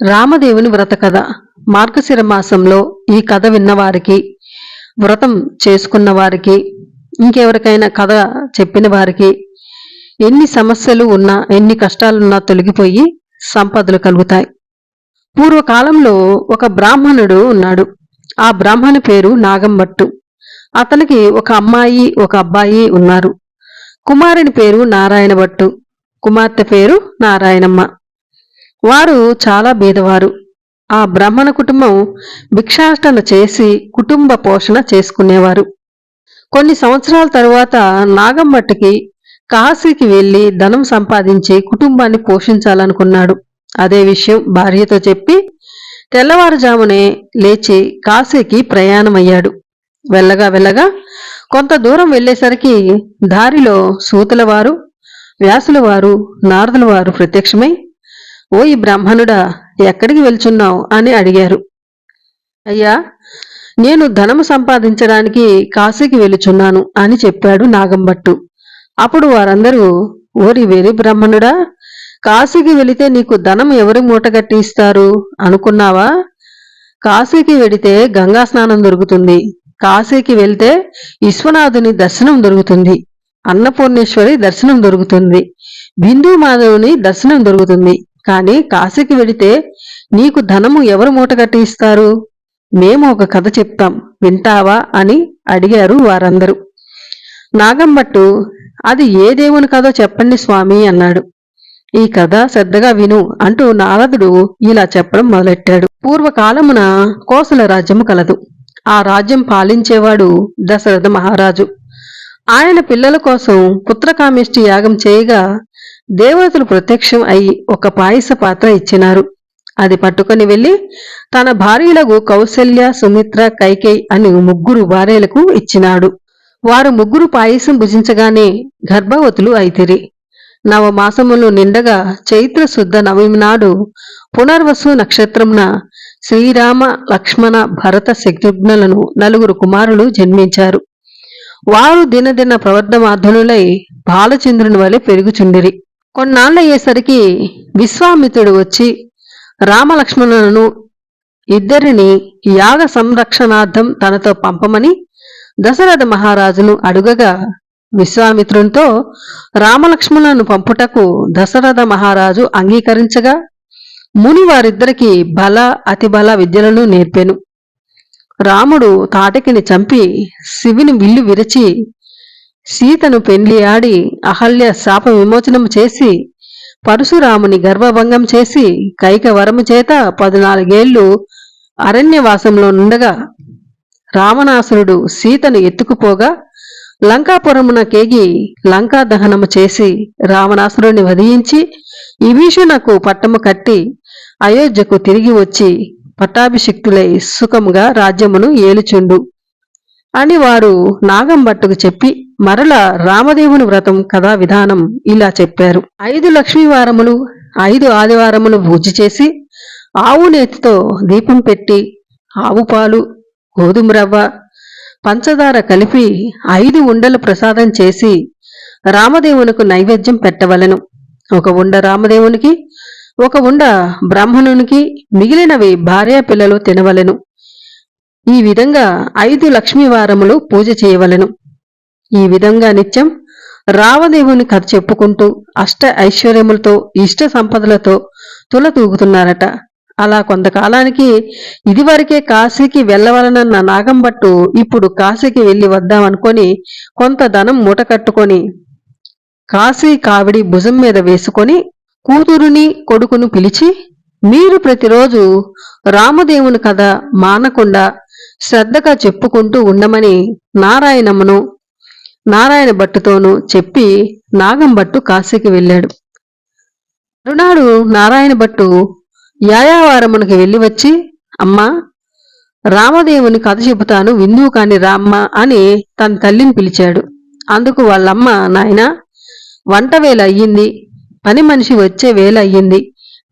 రామదేవుని వ్రత కథ. మార్గశిర మాసంలో ఈ కథ విన్నవారికి, వ్రతం చేసుకున్న వారికి, ఇంకెవరికైనా కథ చెప్పిన వారికి ఎన్ని సమస్యలు ఉన్నా, ఎన్ని కష్టాలున్నా తొలగిపోయి సంపదలు కలుగుతాయి. పూర్వకాలంలో ఒక బ్రాహ్మణుడు ఉన్నాడు. ఆ బ్రాహ్మణి పేరు నాగంభట్టు. అతనికి ఒక అమ్మాయి, ఒక అబ్బాయి ఉన్నారు. కుమారుని పేరు నారాయణ భట్టు, కుమార్తె పేరు నారాయణమ్మ. వారు చాలా బీదవారు. ఆ బ్రాహ్మణ కుటుంబం భిక్షాటన చేసి కుటుంబ పోషణ చేసుకునేవారు. కొన్ని సంవత్సరాల తరువాత నాగంభట్టుకి కాశీకి వెళ్లి ధనం సంపాదించి కుటుంబాన్ని పోషించాలనుకున్నాడు. అదే విషయం భార్యతో చెప్పి తెల్లవారుజామునే లేచి కాశీకి ప్రయాణమయ్యాడు. వెళ్ళగా వెళ్ళగా కొంత దూరం వెళ్లేసరికి దారిలో సూతుల వారు, వ్యాసుల వారు, నారదుల వారు ప్రత్యక్షమై, "ఓ ఈ బ్రాహ్మణుడా, ఎక్కడికి వెళ్చున్నావు?" అని అడిగారు. "అయ్యా, నేను ధనము సంపాదించడానికి కాశీకి వెళుచున్నాను" అని చెప్పాడు నాగంభట్టు. అప్పుడు వారందరూ, "ఓరి వెరి బ్రాహ్మణుడా, కాశీకి వెళితే నీకు ధనం ఎవరు మూటగట్టి ఇస్తారు అనుకున్నావా? కాశీకి వెడితే గంగా స్నానం దొరుకుతుంది, కాశీకి వెళ్తే విశ్వనాథుని దర్శనం దొరుకుతుంది, అన్నపూర్ణేశ్వరి దర్శనం దొరుకుతుంది, బిందు మాధవుని దర్శనం దొరుకుతుంది. కానీ కాశీకి వెడితే నీకు ధనము ఎవరు మూటగట్టి ఇస్తారు? మేము ఒక కథ చెప్తాం, వింటావా?" అని అడిగారు వారందరూ. నాగంభట్టు, "అది ఏ దేవుని కథో చెప్పండి స్వామి" అన్నాడు. "ఈ కథ శ్రద్ధగా విను" అంటూ నారదుడు ఇలా చెప్పడం మొదలెట్టాడు. పూర్వకాలమున కోసల రాజ్యము కలదు. ఆ రాజ్యం పాలించేవాడు దశరథ మహారాజు. ఆయన పిల్లల కోసం పుత్రకామేష్టి యాగం చేయగా దేవతలు ప్రత్యక్షం అయి ఒక పాయస పాత్ర ఇచ్చినారు. అది పట్టుకుని వెళ్లి తన భార్యలకు కౌసల్య, సుమిత్ర, కైకేయి అని 3 భార్యలకు ఇచ్చినాడు. వారు 3 పాయసం భుజించగానే గర్భవతులు అయితిరి. నవమాసములు నిండగా చైత్ర శుద్ధ నవమి నాడు పునర్వసు నక్షత్రమున శ్రీరామ, లక్ష్మణ, భరత, శత్రుఘ్నులను 4 కుమారులు జన్మించారు. వారు దినదిన ప్రవర్ధమాధనులై బాలచంద్రుని వలె పెరుగుచుండిరి. కొన్నాళ్ళయ్యేసరికి విశ్వామిత్రుడు వచ్చి రామలక్ష్మణులను ఇద్దరిని యాగ సంరక్షణార్థం తనతో పంపమని దశరథ మహారాజును అడుగగా, విశ్వామిత్రునితో రామలక్ష్మణులను పంపుటకు దశరథ మహారాజు అంగీకరించగా ముని వారిద్దరికీ బల, అతిబల విద్యలను నేర్పెను. రాముడు తాటకిని చంపి శివుని విల్లు విరచి సీతను పెండ్లి ఆడి అహల్య శాప విమోచనము చేసి పరశురాముని గర్భభంగం చేసి కైకవరము చేత 14 ఏళ్లు అరణ్యవాసంలో నుండగా రావణాసురుడు సీతను ఎత్తుకుపోగా లంకాపురమున కేగి లంకా దహనము చేసి రావణాసురుని వధించి విభీషణకు పట్టము కట్టి అయోధ్యకు తిరిగి వచ్చి పట్టాభిషిక్తులై సుఖముగా రాజ్యమును ఏలుచుండు అని వారు నాగంభట్టుకు చెప్పి మరల రామదేవుని వ్రతం కథా విధానం ఇలా చెప్పారు. 5 లక్ష్మీవారములు, 5 ఆదివారములు పూజ చేసి ఆవు నేతితో దీపం పెట్టి ఆవు పాలు, గోధుమ రవ్వ, పంచదార కలిపి 5 ఉండలు ప్రసాదం చేసి రామదేవునికి నైవేద్యం పెట్టవలెను. 1 ఉండ రామదేవునికి, 1 ఉండ బ్రాహ్మణునికి, మిగిలినవి భార్యా పిల్లలు తినవలెను. ఈ విధంగా 5 లక్ష్మీవారములు పూజ చేయవలెను. ఈ విధంగా నిత్యం రామదేవుని కథ చెప్పుకుంటూ అష్ట ఐశ్వర్యములతో, ఇష్ట సంపదలతో తులతూగుతున్నారట. అలా కొంతకాలానికి ఇదివరకే కాశీకి వెళ్ళవలనన్న నాగంభట్టు ఇప్పుడు కాశీకి వెళ్లి వద్దామనుకొని కొంత ధనం మూట కట్టుకొని కాశీ కావిడి భుజం మీద వేసుకొని కూతురుని, కొడుకును పిలిచి, "మీరు ప్రతిరోజు రామదేవుని కథ మానకుండా శ్రద్ధగా చెప్పుకుంటూ ఉండమని నారాయణమ్మను, నారాయణ భట్టుతోనూ చెప్పి నాగంభట్టు కాశీకి వెళ్ళాడు. మరునాడు నారాయణ భట్టు యాయావారమునకి వెళ్లి వచ్చి, "అమ్మా, రామదేవుని కథ చెబుతాను, విందువు కాని రామ్మ" అని తన తల్లిని పిలిచాడు. అందుకు వాళ్ళమ్మ, "నాయనా, వంట వేళ అయ్యింది, పని మనిషి వచ్చే వేళ అయ్యింది,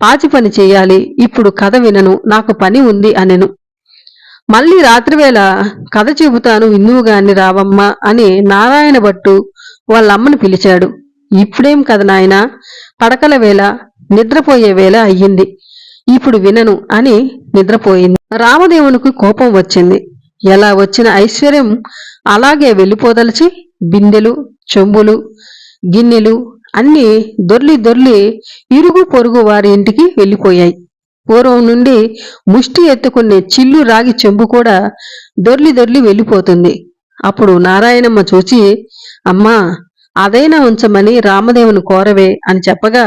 పాచి పని చెయ్యాలి, ఇప్పుడు కథ వినను, నాకు పని ఉంది" అనెను. మళ్ళీ రాత్రివేళ కథ చెబుతాను, విందువుగాని రావమ్మ అని నారాయణ భట్టు వాళ్ళమ్మను పిలిచాడు. "ఇప్పుడేం కథ నాయనా, పడకల వేళ, నిద్రపోయే వేళ అయ్యింది, ఇప్పుడు వినను అని నిద్రపోయింది. రామదేవునికి కోపం వచ్చింది. ఎలా వచ్చిన ఐశ్వర్యం అలాగే వెళ్ళిపోదలిచి బిందెలు, చెంబులు, గిన్నెలు అన్నీ దొర్లి దొర్లి ఇరుగు పొరుగు వారి ఇంటికి వెళ్ళిపోయాయి. పూర్వం నుండి ముష్టి ఎత్తుకునే చిల్లు రాగి చెంబు కూడా దొర్లి దొర్లి వెళ్ళిపోతుంది. అప్పుడు నారాయణమ్మ చూచి, అమ్మా, అదైనా ఉంచమని రామదేవుని కోరవే అని చెప్పగా,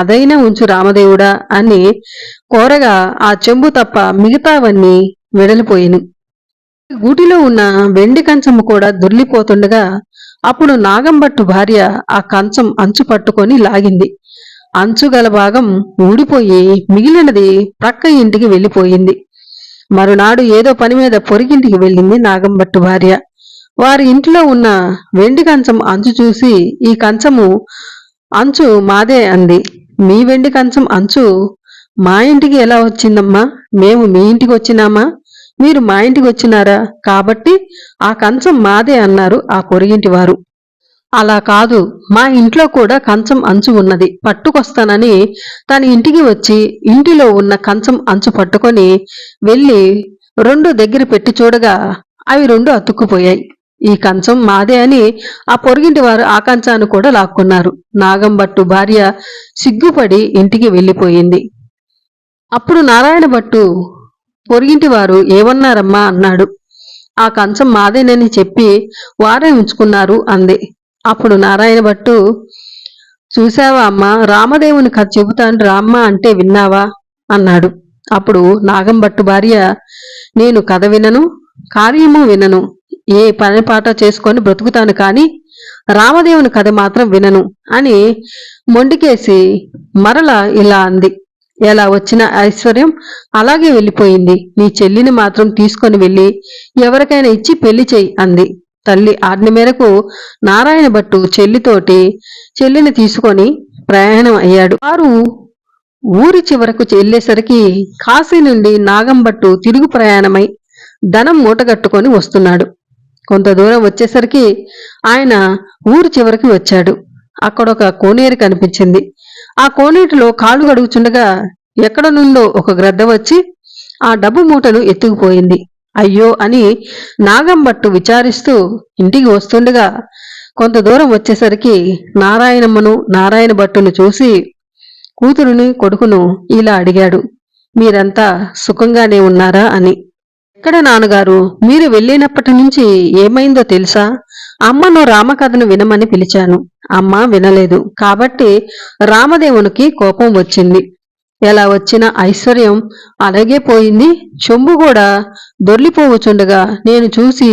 అదైనా ఉంచు రామదేవుడా అని కోరగా ఆ చెంబు తప్ప మిగతావన్నీ వెడలిపోయిను. గూటిలో ఉన్న వెండి కంచము కూడా దొర్లిపోతుండగా అప్పుడు నాగంభట్టు భార్య ఆ కంచం అంచు పట్టుకొని లాగింది. అంచు గల భాగం ఊడిపోయి మిగిలినది ప్రక్క ఇంటికి వెళ్ళిపోయింది. మరునాడు ఏదో పని మీద పొరిగింటికి వెళ్ళింది నాగంభట్టు భార్య. వారి ఇంట్లో ఉన్న వెండి కంచం అంచు చూసి, ఈ కంచము అంచు మాదే అంది. మీ వెండి కంచం అంచు మా ఇంటికి ఎలా వచ్చిందమ్మా? మేము మీ ఇంటికి వచ్చినామా? మీరు మా ఇంటికి వచ్చినారా? కాబట్టి ఆ కంచం మాదే అన్నారు ఆ పొరిగింటి వారు. అలా కాదు, మా ఇంట్లో కూడా కంచం అంచు ఉన్నది, పట్టుకొస్తానని తన ఇంటికి వచ్చి ఇంటిలో ఉన్న కంచం అంచు పట్టుకొని వెళ్ళి రెండు దగ్గర పెట్టి చూడగా అవి రెండు అతుక్కుపోయాయి. ఈ కంచం మాదే అని ఆ పొరుగింటి వారు ఆ కంచాన్ని కూడా లాక్కున్నారు. నాగంభట్టు భార్య సిగ్గుపడి ఇంటికి వెళ్ళిపోయింది. అప్పుడు నారాయణ భట్టు పొరుగింటి వారు ఏమన్నారమ్మా అన్నాడు. ఆ కంచం మాదేనని చెప్పి వారే ఉంచుకున్నారు అంది. అప్పుడు నారాయణ భట్టు, చూశావా అమ్మా, రామదేవుని కథ చెబుతాను రామ్మ అంటే విన్నావా అన్నాడు. అప్పుడు నాగంభట్టు భార్య, నేను కథ వినను, కార్యము వినను, ఏ పని పాట చేసుకొని బ్రతుకుతాను కాని రామదేవుని కథ మాత్రం వినను అని మొండికేసి మరలా ఇలా అంది. ఎలా వచ్చిన ఐశ్వర్యం అలాగే వెళ్ళిపోయింది. నీ చెల్లిని మాత్రం తీసుకొని వెళ్ళి ఎవరికైనా ఇచ్చి పెళ్లి చెయ్యి అంది. తల్లి ఆజ్ఞ మేరకు నారాయణ భట్టు చెల్లిని తీసుకొని ప్రయాణం అయ్యాడు. వారు ఊరి చివరకు చెల్లేసరికి కాశీ నుండి నాగంభట్టు తిరుగు ప్రయాణమై ధనం మూటగట్టుకొని వస్తున్నాడు. కొంత దూరం వచ్చేసరికి ఆయన ఊరు చివరికి వచ్చాడు. అక్కడొక కోనేరు కనిపించింది. ఆ కోనేటిలో కాళ్ళు గడుగుచుండగా ఎక్కడ నుండో ఒక గ్రద్ద వచ్చి ఆ డబ్బు మూటను ఎత్తుకుపోయింది. అయ్యో అని నాగంభట్టు విచారిస్తూ ఇంటికి వస్తుండగా కొంత దూరం వచ్చేసరికి నారాయణమ్మను నారాయణ భట్టును చూసి కూతురుని కొడుకును ఇలా అడిగాడు, మీరంతా సుఖంగానే ఉన్నారా అని. ఎక్కడ నాన్నగారు, మీరు వెళ్ళినప్పటి నుంచి ఏమైందో తెలుసా? అమ్మను రామకథను వినమని పిలిచాను, అమ్మ వినలేదు. కాబట్టి రామదేవునికి కోపం వచ్చింది. ఎలా వచ్చిన ఐశ్వర్యం అలాగే పోయింది. చెంబు కూడా దొర్లిపోవచుండగా నేను చూసి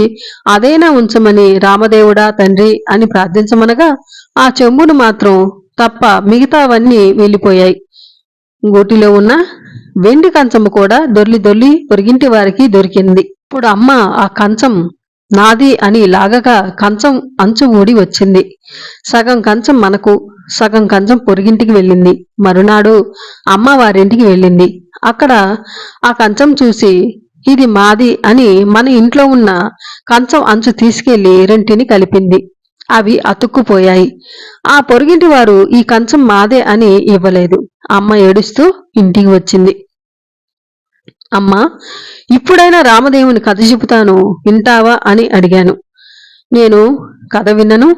అదైనా ఉంచమని రామదేవుడా తండ్రి అని ప్రార్థించమనగా ఆ చెంబును మాత్రం తప్ప మిగతావన్నీ వెళ్ళిపోయాయి. గూటిలో ఉన్న వెండి కంచము కూడా దొర్లి దొర్లి పొరిగింటి వారికి దొరికింది. ఇప్పుడు అమ్మ ఆ కంచం నాది అని లాగగా కంచం అంచు ఊడి వచ్చింది. సగం కంచం మనకు, సగం కంచం పొరిగింటికి వెళ్ళింది. మరునాడు అమ్మ వారింటికి వెళ్ళింది. అక్కడ ఆ కంచం చూసి ఇది మాది అని మన ఇంట్లో ఉన్న కంచం అంచు తీసుకెళ్లి రెంటిని కలిపింది. అవి అతుక్కుపోయాయి. ఆ పొరుగింటి వారు ఈ కంచం మాదే అని ఇవ్వలేదు. అమ్మ ఏడుస్తూ ఇంటికి వచ్చింది. అమ్మా, ఇప్పుడైనా రామదేవుని కథ చెబుతాను వింటావా అని అడిగాను. నేను కథ వినను,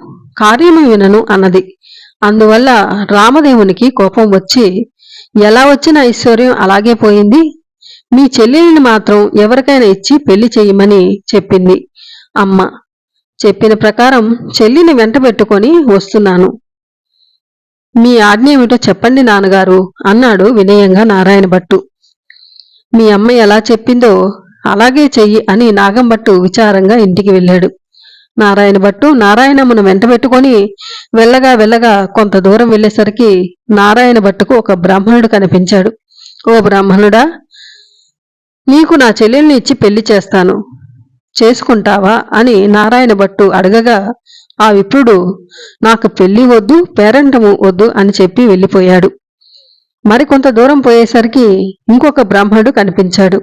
కార్యము వినను అన్నది. అందువల్ల రామదేవునికి కోపం వచ్చి ఎలా వచ్చిన ఐశ్వర్యం అలాగే పోయింది. మీ చెల్లెలిని మాత్రం ఎవరికైనా ఇచ్చి పెళ్లి చేయమని చెప్పింది. అమ్మ చెప్పిన ప్రకారం చెల్లిని వెంట పెట్టుకొని వస్తున్నాను. మీ ఆజ్ఞ ఏమిటో చెప్పండి నాన్నగారు అన్నాడు వినయంగా నారాయణ భట్టు. మీ అమ్మ ఎలా చెప్పిందో అలాగే చెయ్యి అని నాగంభట్టు విచారంగా ఇంటికి వెళ్ళాడు. నారాయణ భట్టు నారాయణమ్మను వెంట పెట్టుకొని వెళ్ళగా కొంత దూరం వెళ్ళేసరికి నారాయణ భట్టుకు ఒక బ్రాహ్మణుడు కనిపించాడు. ఓ బ్రాహ్మణుడా, నీకు నా చెల్లెల్ని ఇచ్చి పెళ్లి చేస్తాను, చేసుకుంటావా అని నారాయణ భట్టు అడగగా ఆ విప్రుడు నాకు పెళ్లి వద్దు, పేరంటము వద్దు అని చెప్పి వెళ్ళిపోయాడు. మరికొంత దూరం పోయేసరికి ఇంకొక బ్రాహ్మణుడు కనిపించాడు.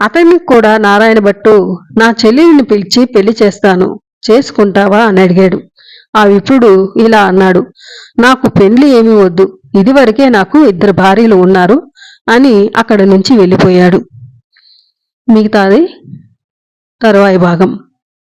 అతనికి కూడా నారాయణ భట్టు నా చెల్లెలిని పిలిచి పెళ్లి చేస్తాను, చేసుకుంటావా అని అడిగాడు. ఆ విప్రుడు ఇలా అన్నాడు, నాకు పెళ్లి ఏమీ వద్దు, ఇదివరకే నాకు 2 భార్యలు ఉన్నారు, అని అక్కడి నుంచి వెళ్ళిపోయాడు. మిగతాది తరువాయి భాగం.